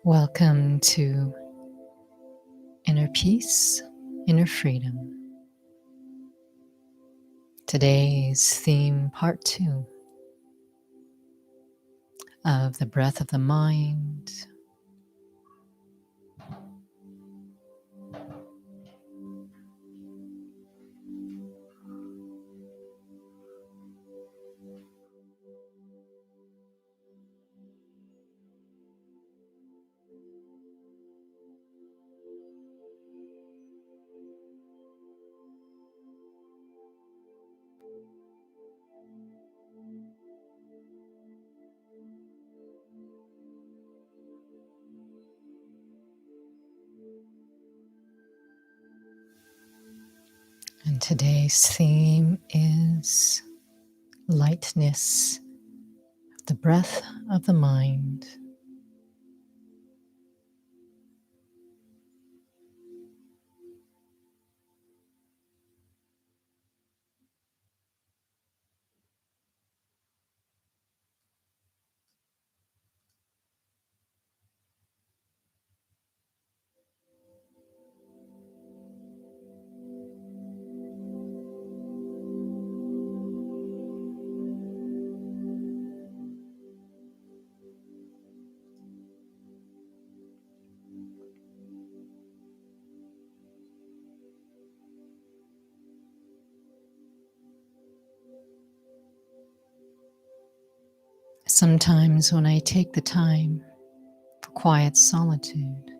Welcome to Inner Peace, Inner Freedom. Today's theme, part 2 of the breath of the mind. And today's theme is lightness, the breath of the mind. Sometimes when I take the time for quiet solitude,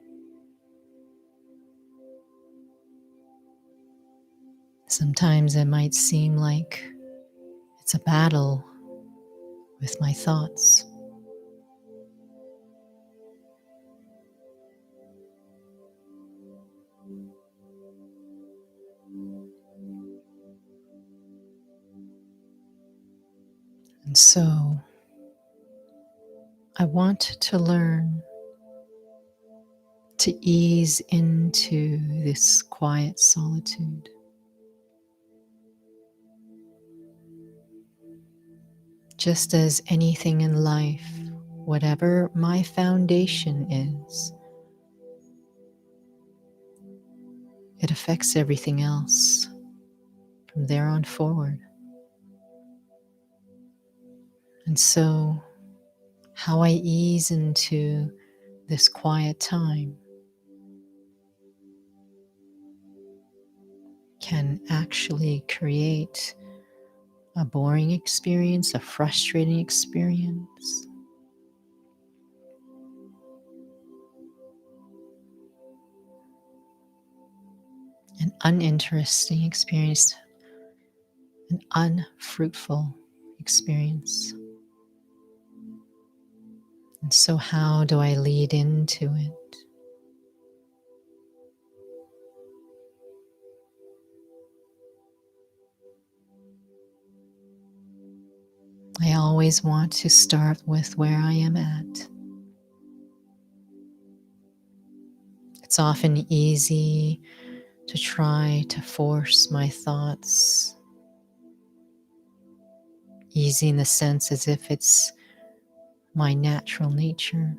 sometimes it might seem like it's a battle with my thoughts. And so I want to learn to ease into this quiet solitude. Just as anything in life, whatever my foundation is, it affects everything else from there on forward. And so, how I ease into this quiet time can actually create a boring experience, a frustrating experience, an uninteresting experience, an unfruitful experience. And so, how do I lead into it? I always want to start with where I am at. It's often easy to try to force my thoughts, easy in the sense as if it's my natural nature.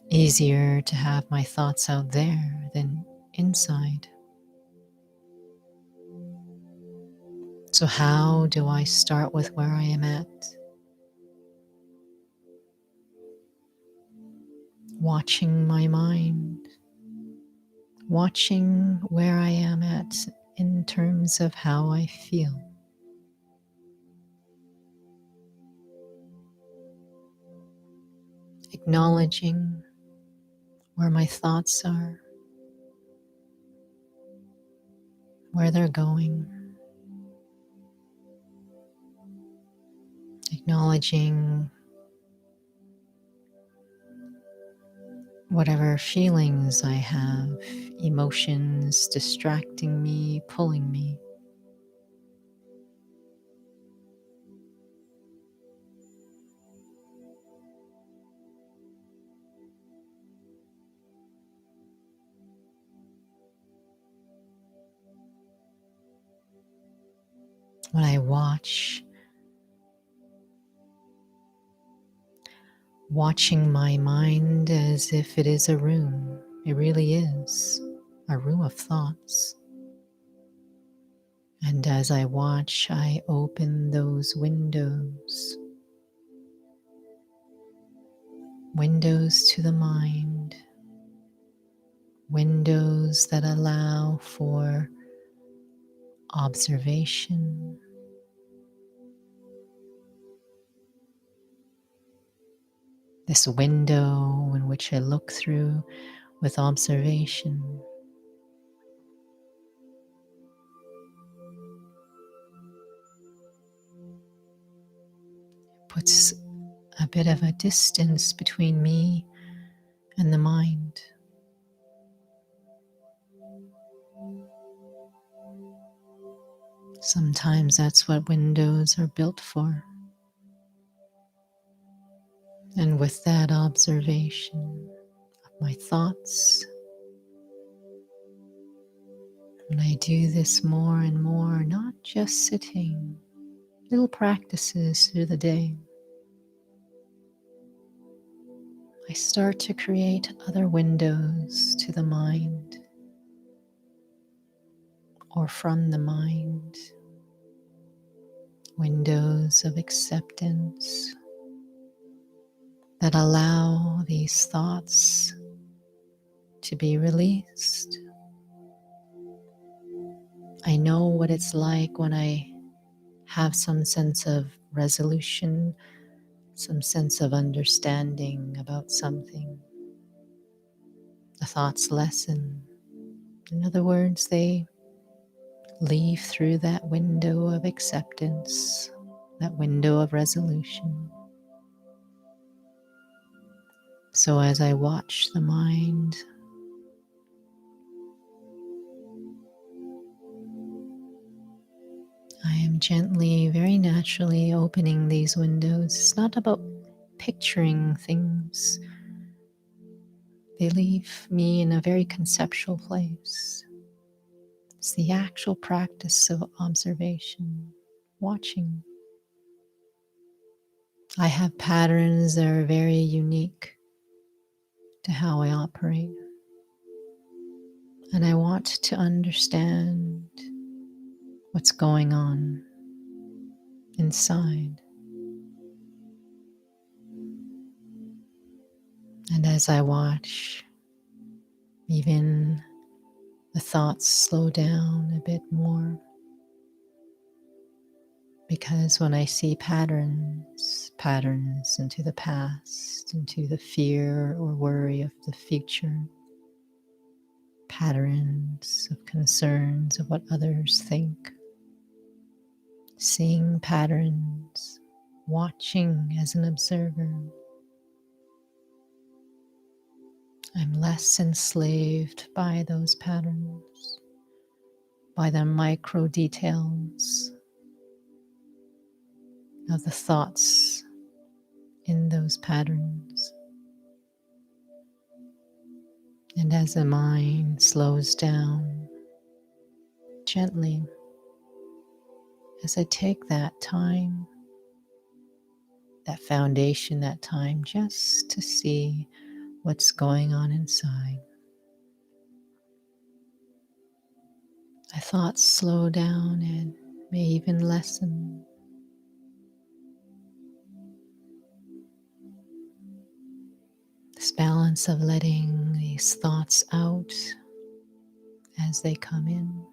Easier to have my thoughts out there than inside. So, how do I start with where I am at? Watching my mind, watching where I am at in terms of how I feel. Acknowledging where my thoughts are, where they're going. Acknowledging whatever feelings I have, emotions distracting me, pulling me. When I watching my mind as if it is a room. It really is a room of thoughts. And as I watch, I open those windows, windows to the mind, windows that allow for observation, this window in which I look through with observation. Puts a bit of a distance between me and the mind. Sometimes that's what windows are built for. And with that observation of my thoughts, when I do this more and more, not just sitting, little practices through the day, I start to create other windows to the mind or from the mind, windows of acceptance that allow these thoughts to be released. I know what it's like when I have some sense of resolution, some sense of understanding about something. The thoughts lessen. In other words, they leave through that window of acceptance, that window of resolution. So as I watch the mind, I am gently, very naturally opening these windows. It's not about picturing things. They leave me in a very conceptual place. It's the actual practice of observation, watching. I have patterns that are very unique to how I operate. And I want to understand what's going on inside. And as I watch, even the thoughts slow down a bit more. Because when I see patterns into the past, into the fear or worry of the future, patterns of concerns of what others think, seeing patterns, watching as an observer, I'm less enslaved by those patterns, by the micro details of the thoughts in those patterns. And as the mind slows down gently, as I take that time, that foundation, that time just to see what's going on inside, my thoughts slow down and may even lessen. This balance of letting these thoughts out as they come in.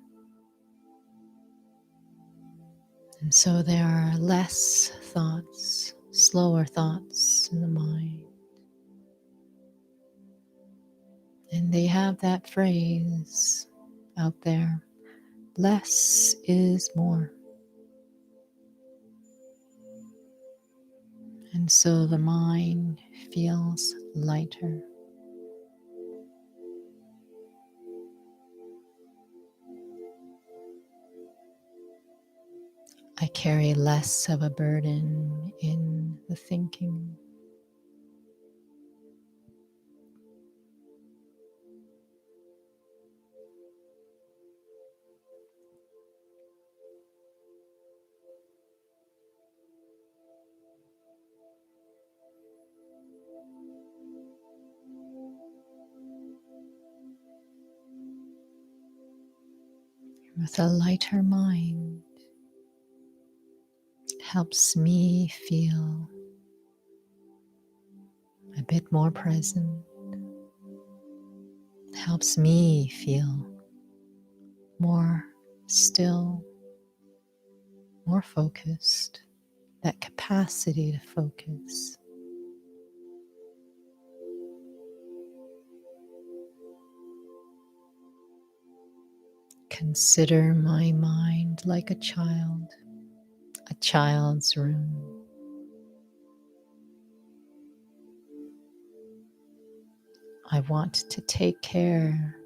And so there are less thoughts, slower thoughts in the mind. And they have that phrase out there, less is more. And so the mind feels lighter. I carry less of a burden in the thinking. With a lighter mind, it helps me feel a bit more present. It helps me feel more still, more focused, that capacity to focus. Consider my mind like a child's room. I want to take care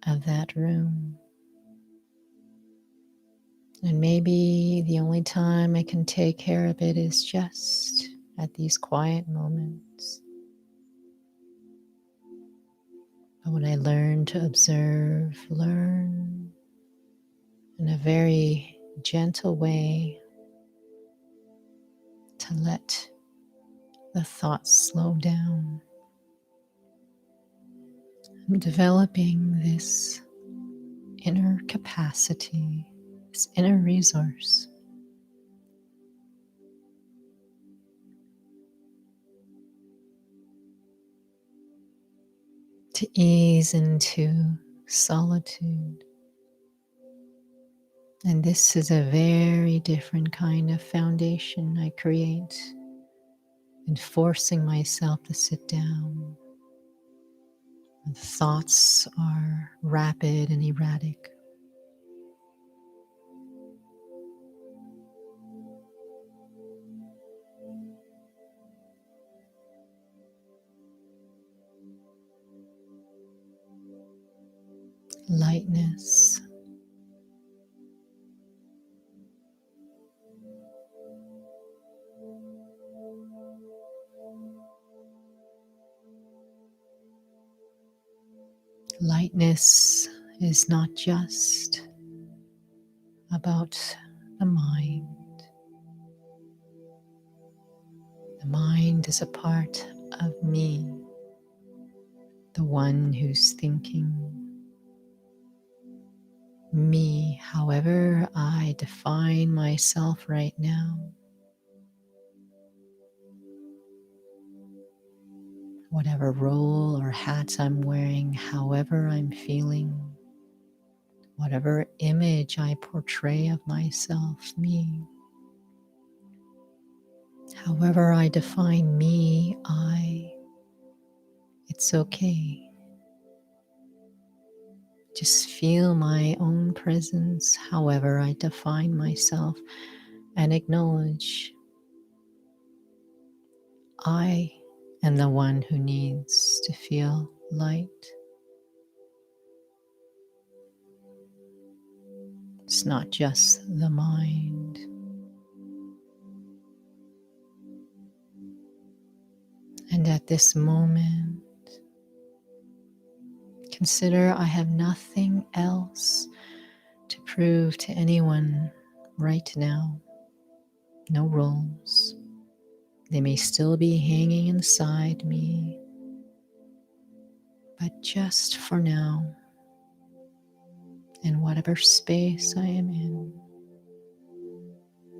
of that room. And maybe the only time I can take care of it is just at these quiet moments. But when I learn to observe, learn in a very gentle way to let the thoughts slow down, I'm developing this inner capacity, this inner resource to ease into solitude, And this is a very different kind of foundation I create in forcing myself to sit down. The thoughts are rapid and erratic. Lightness. Lightness is not just about the mind. The mind is a part of me, the one who's thinking. Me, however I define myself right now, whatever role or hat I'm wearing, however I'm feeling, whatever image I portray of myself, me. However I define me, it's okay. Just feel my own presence, however I define myself, and acknowledge I am the one who needs to feel light. It's not just the mind. And at this moment, consider I have nothing else to prove to anyone right now. No roles. They may still be hanging inside me, but just for now, in whatever space I am in,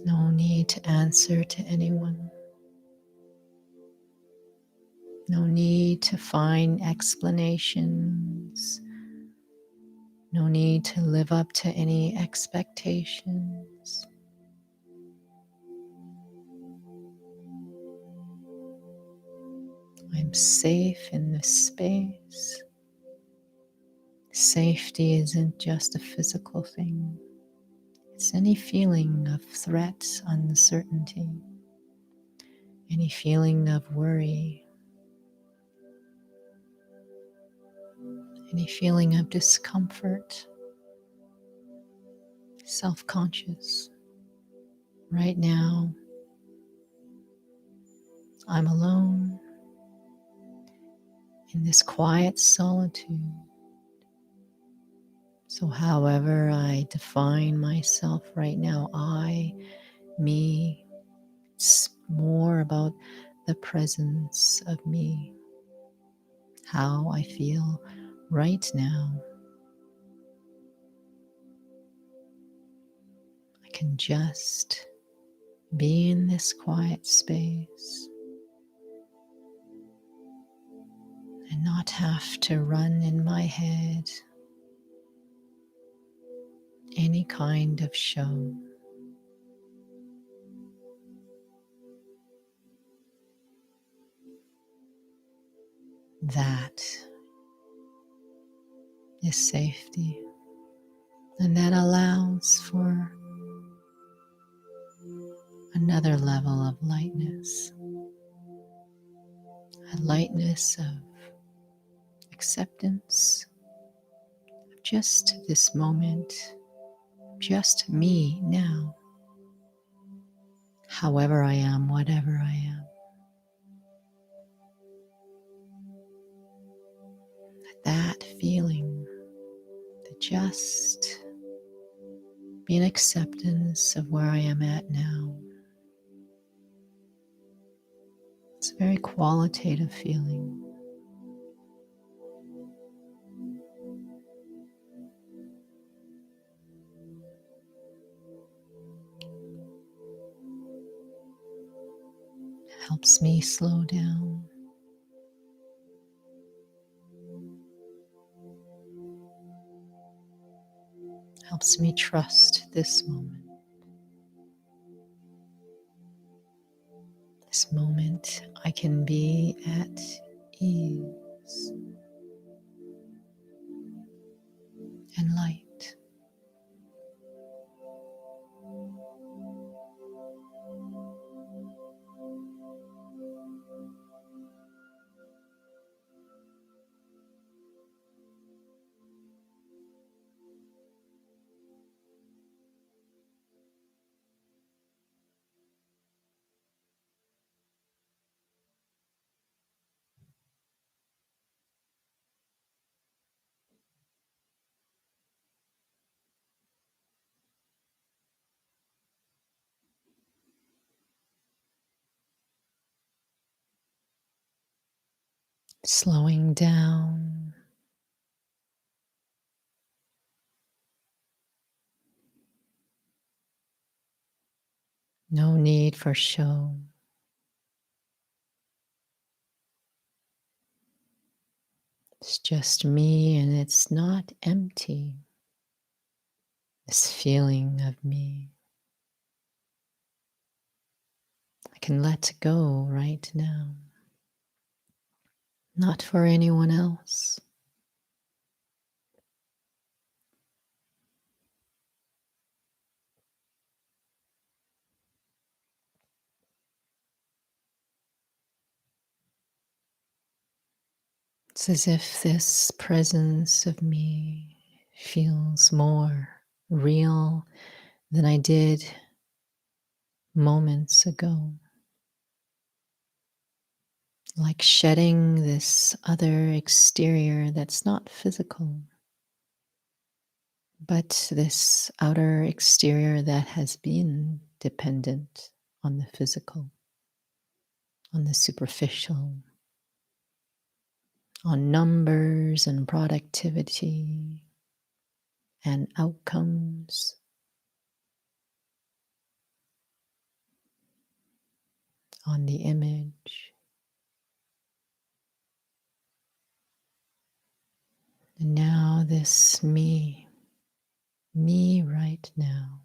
no need to answer to anyone. No need to find explanations. No need to live up to any expectations. I'm safe in this space. Safety isn't just a physical thing. It's any feeling of threat, uncertainty, any feeling of worry, any feeling of discomfort, self-conscious. Right now, I'm alone in this quiet solitude. So however I define myself right now, I, me, it's more about the presence of me, how I feel right now. I can just be in this quiet space and not have to run in my head any kind of show. That is safety, and that allows for another level of lightness, a lightness of acceptance of just this moment, just me now, however I am, whatever I am. That feeling to just be in acceptance of where I am at now. It's a very qualitative feeling. It helps me slow down. helps me trust this moment. This moment I can be at ease and light. Slowing down, no need for show. It's just me, and it's not empty. This feeling of me, I can let go right now, not for anyone else. It's as if this presence of me feels more real than I did moments ago. Like shedding this other exterior that's not physical, but this outer exterior that has been dependent on the physical, on the superficial, on numbers and productivity and outcomes, on the image. And now this me right now.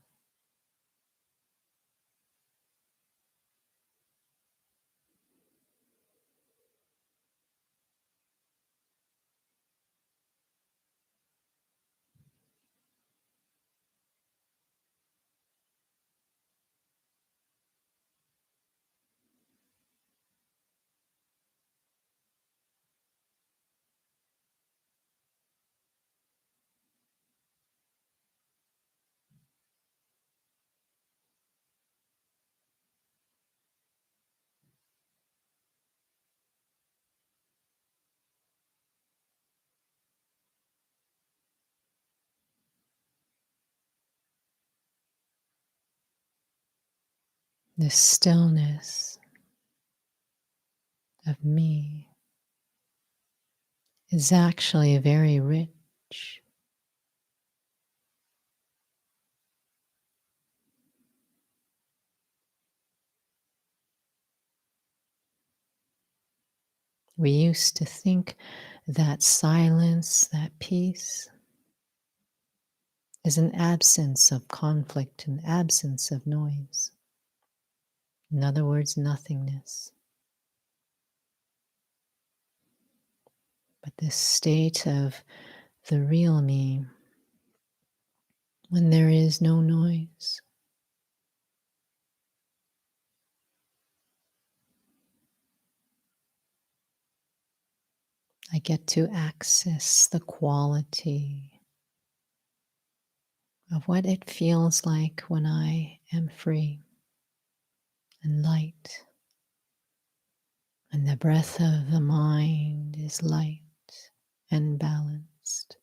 This stillness of me is actually very rich. We used to think that silence, that peace, is an absence of conflict, an absence of noise. In other words, nothingness. But this state of the real me, when there is no noise, I get to access the quality of what it feels like when I am free and light, and the breath of the mind is light and balanced.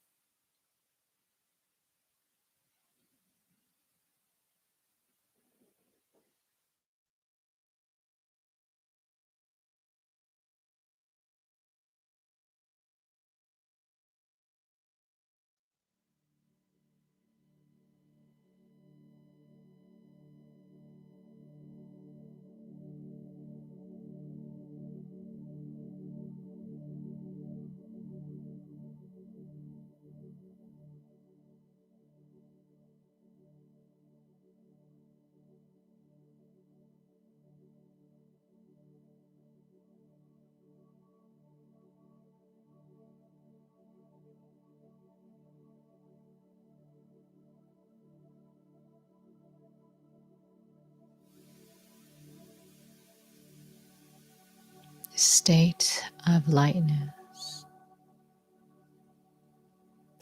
state of lightness.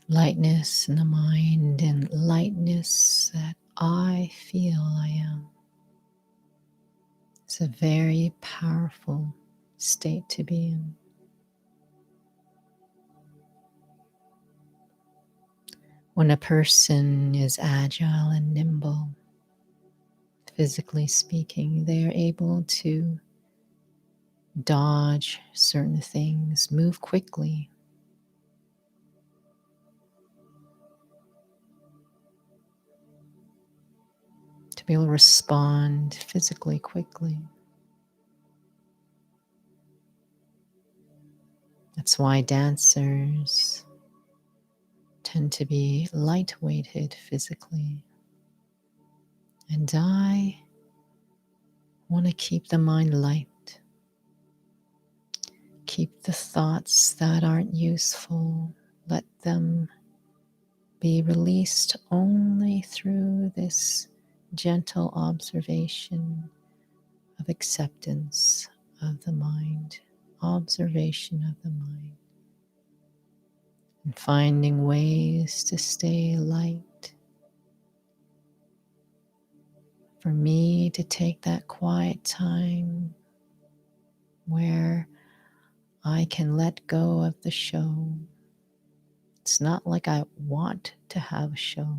Lightness in the mind and lightness that I feel I am. It's a very powerful state to be in. When a person is agile and nimble, physically speaking, they are able to dodge certain things, move quickly, to be able to respond physically quickly. That's why dancers tend to be light-weighted physically. And I want to keep the mind light, keep the thoughts that aren't useful, let them be released only through this gentle observation of acceptance of the mind, observation of the mind, and finding ways to stay light. For me to take that quiet time where I can let go of the show. It's not like I want to have a show.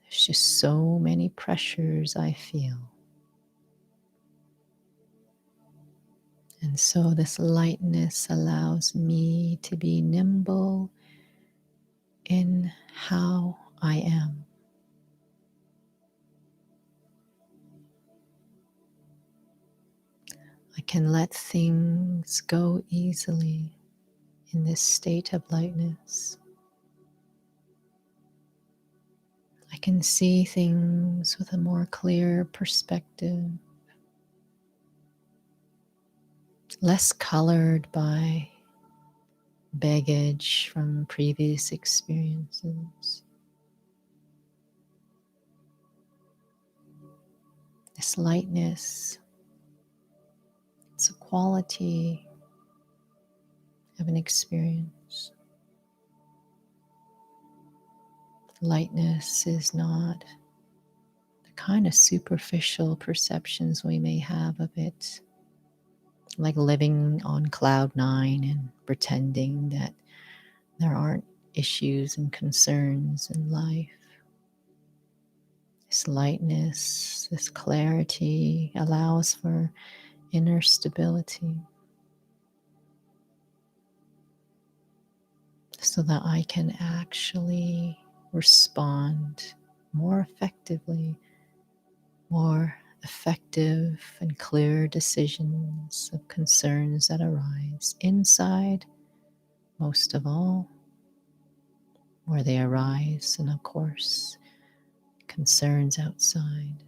There's just so many pressures I feel. And so this lightness allows me to be nimble in how I am. I can let things go easily in this state of lightness. I can see things with a more clear perspective, less colored by baggage from previous experiences. This lightness, it's a quality of an experience. Lightness is not the kind of superficial perceptions we may have of it, like living on cloud nine and pretending that there aren't issues and concerns in life. This lightness, this clarity allows for inner stability so that I can actually respond more effectively, more effective and clear decisions of concerns that arise inside, most of all, where they arise, and of course, concerns outside.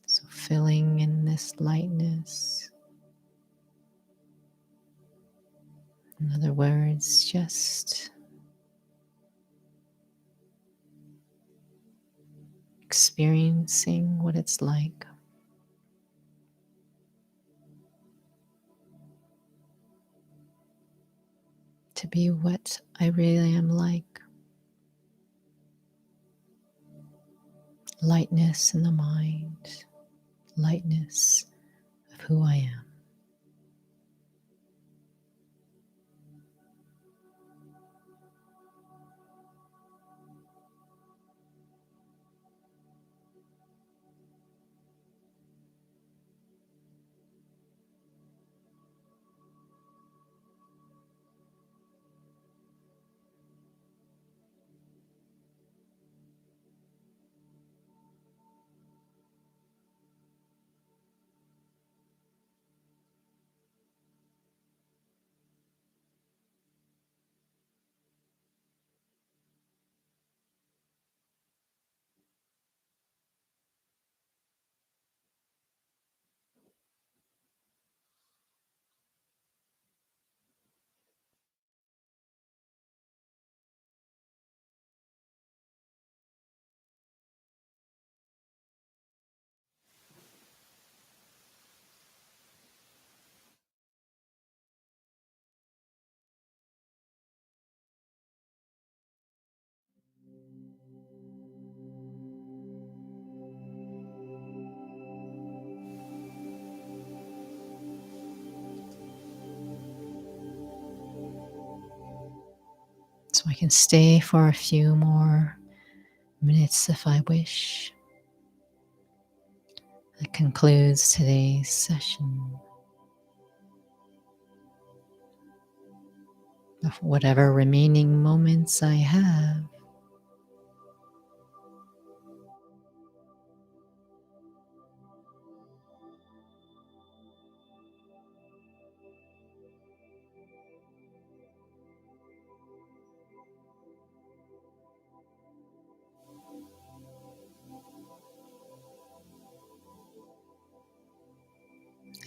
So filling in this lightness, in other words, just experiencing what it's like to be what I really am like. Lightness in the mind, lightness of who I am. So I can stay for a few more minutes if I wish. That concludes today's session. Of whatever remaining moments I have,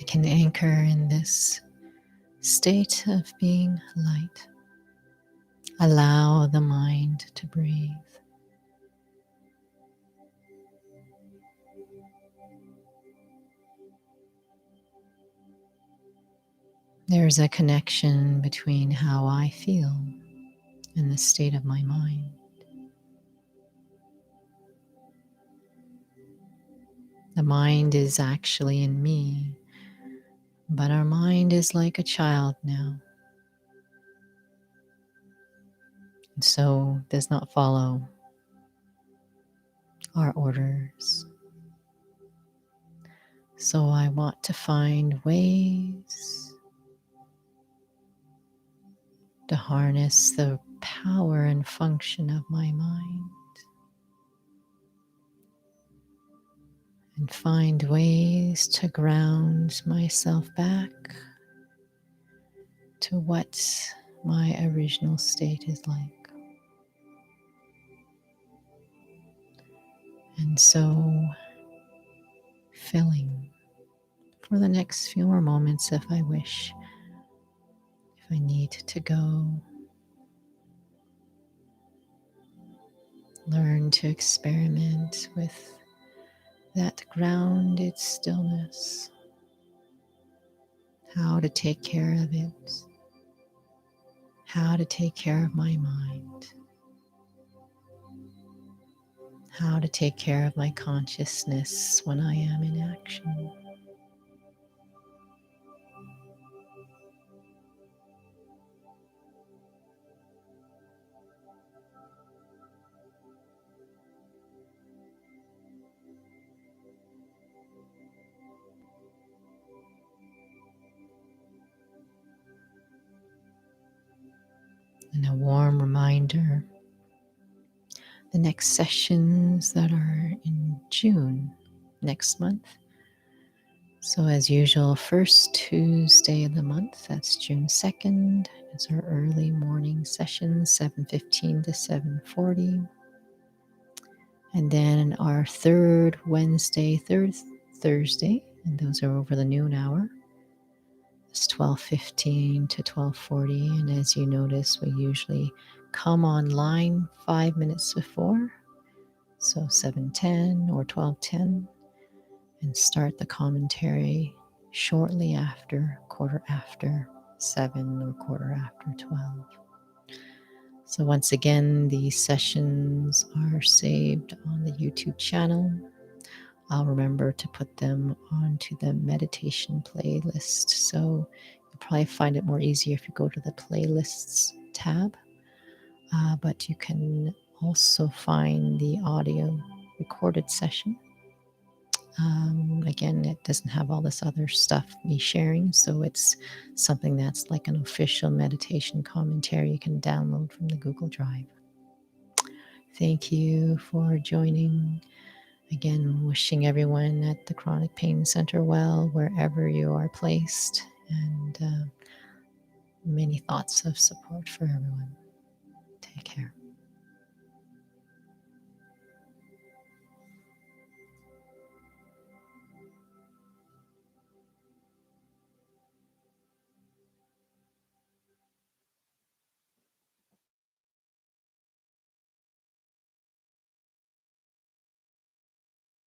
I can anchor in this state of being light. Allow the mind to breathe. There's a connection between how I feel and the state of my mind. The mind is actually in me, but our mind is like a child now, and so does not follow our orders. So I want to find ways to harness the power and function of my mind and find ways to ground myself back to what my original state is like. And so, filling for the next few more moments if I wish, if I need to go, learn to experiment with that grounded stillness, how to take care of it, how to take care of my mind, how to take care of my consciousness when I am in action. And a warm reminder, the next sessions that are in June next month. So as usual, first Tuesday of the month, that's June 2nd, is our early morning session, 7:15 to 7:40. And then our third Wednesday, third Thursday, and those are over the noon hour, it's 12:15 to 12:40. And as you notice, we usually come online 5 minutes before, so 7:10 or 12:10, and start the commentary shortly after, quarter after 7 or quarter after 12. So once again, these sessions are saved on the YouTube channel. I'll remember to put them onto the meditation playlist. So you'll probably find it more easier if you go to the playlists tab. But you can also find the audio recorded session. Again, it doesn't have all this other stuff me sharing, so it's something that's like an official meditation commentary you can download from the Google Drive. Thank you for joining. Again, wishing everyone at the Chronic Pain Center well, wherever you are placed, and many thoughts of support for everyone. Take care.